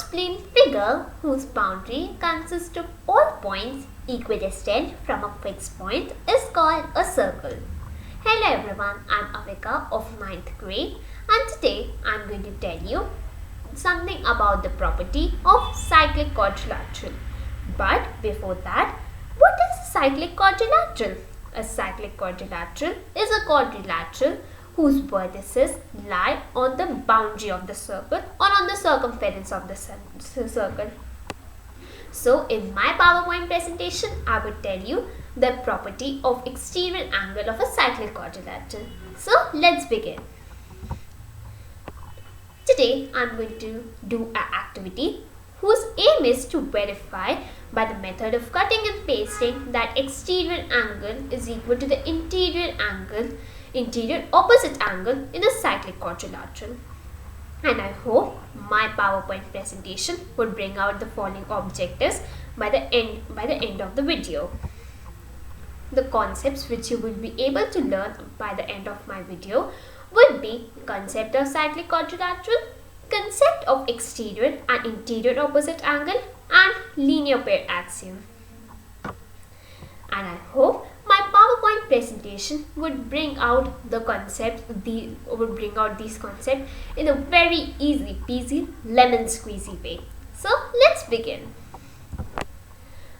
non-spline figure whose boundary consists of all points equidistant from a fixed point is called a circle. Hello everyone, I am Avika of 9th grade and today I am going to tell you something about the property of cyclic quadrilateral. But before that, what is a cyclic quadrilateral? A cyclic quadrilateral is a quadrilateral whose vertices lie on the boundary of the circle or on the circumference of the circle. So in my PowerPoint presentation, I would tell you the property of exterior angle of a cyclic quadrilateral. So let's begin. Today I am going to do an activity whose aim is to verify by the method of cutting and pasting that exterior angle is equal to the interior opposite angle in a cyclic quadrilateral. And I hope my PowerPoint presentation would bring out the following objectives by the end of the video. The concepts which you will be able to learn by the end of my video would be concept of cyclic quadrilateral, concept of exterior and interior opposite angle, and linear pair axiom. And I hope my PowerPoint presentation would bring out the concepts, these concepts in a very easy peasy lemon squeezy way. So let's begin.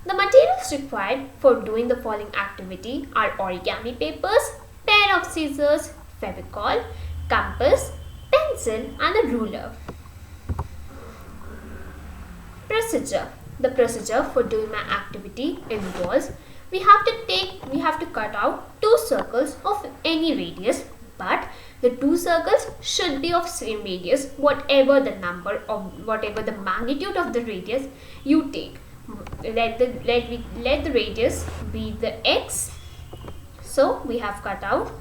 The materials required for doing the following activity are origami papers, pair of scissors, Fevicol, compass, pencil and a ruler. Procedure. The procedure for doing my activity involves we have to cut out two circles of any radius, but the two circles should be of same radius whatever the magnitude of the radius you take. Let the radius be the x. So we have cut out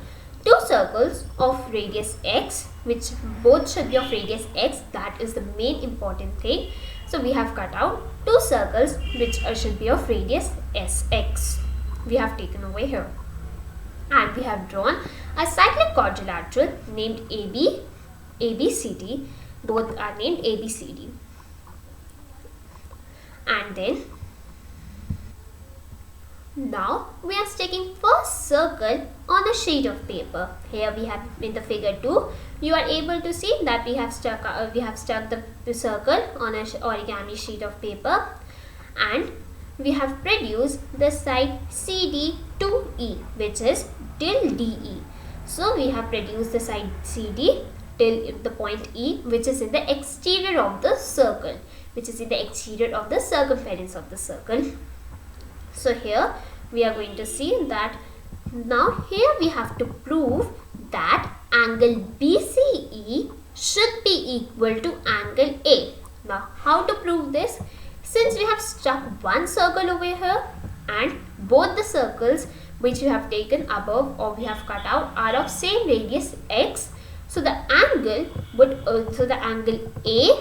two circles of radius x, which both should be of radius x. That is the main important thing. So we have cut out two circles which should be of radius sx. We have taken away here. And we have drawn a cyclic quadrilateral named ABCD. Both are named ABCD. And then now we are sticking first circle on a sheet of paper. Here we have in the figure 2, you are able to see that we have stuck the circle on an origami sheet of paper, and we have produced the side CD to E, which is till DE. So we have produced the side CD till the point E, which is in the exterior of the circle, which is in the exterior of the circumference of the circle. So here we are going to see that now here we have to prove that angle BCE should be equal to angle A. Now how to prove this? Since we have stuck one circle over here and both the circles which we have taken above or we have cut out are of same radius x, so the angle A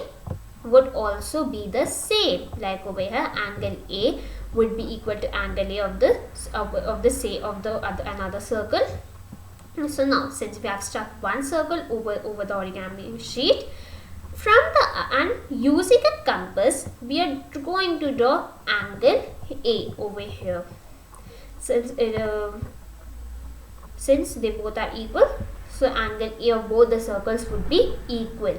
would also be the same. Like over here, angle A would be equal to angle A of another circle. So now since we have stuck one circle over the origami sheet, and using a compass, we are going to draw angle A over here. Since they both are equal, so angle A of both the circles would be equal.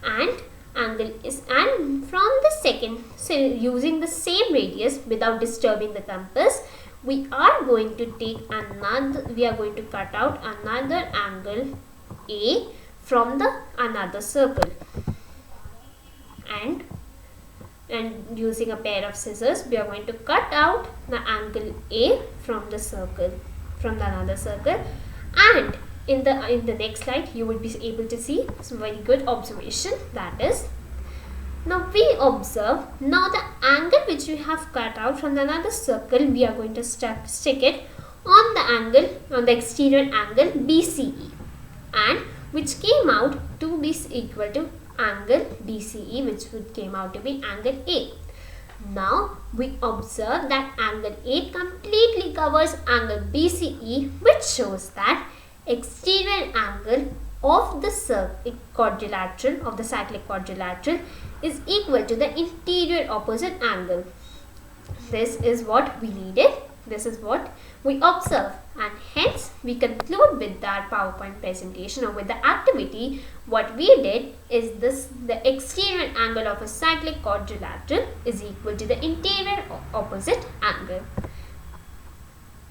And from the second, so using the same radius without disturbing the compass, we are going to cut out another angle A from the another circle, and using a pair of scissors we are going to cut out the angle A from the another circle. And in the next slide you will be able to see some very good observation, that is, now we observe now the angle which we have cut out from another circle, we are going to stick it on the exterior angle BCE, and which came out to be equal to angle BCE, which came out to be angle A. Now we observe that angle A completely covers angle BCE, which shows that exterior angle of the quadrilateral, of the cyclic quadrilateral, is equal to the interior opposite angle. This is what we needed. This is what we observe, and hence we conclude with that PowerPoint presentation, or with the activity. What we did is this: the exterior angle of a cyclic quadrilateral is equal to the interior opposite angle.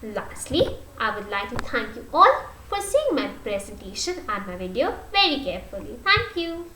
Lastly, I would like to thank you all for seeing my presentation and my video very carefully. Thank you.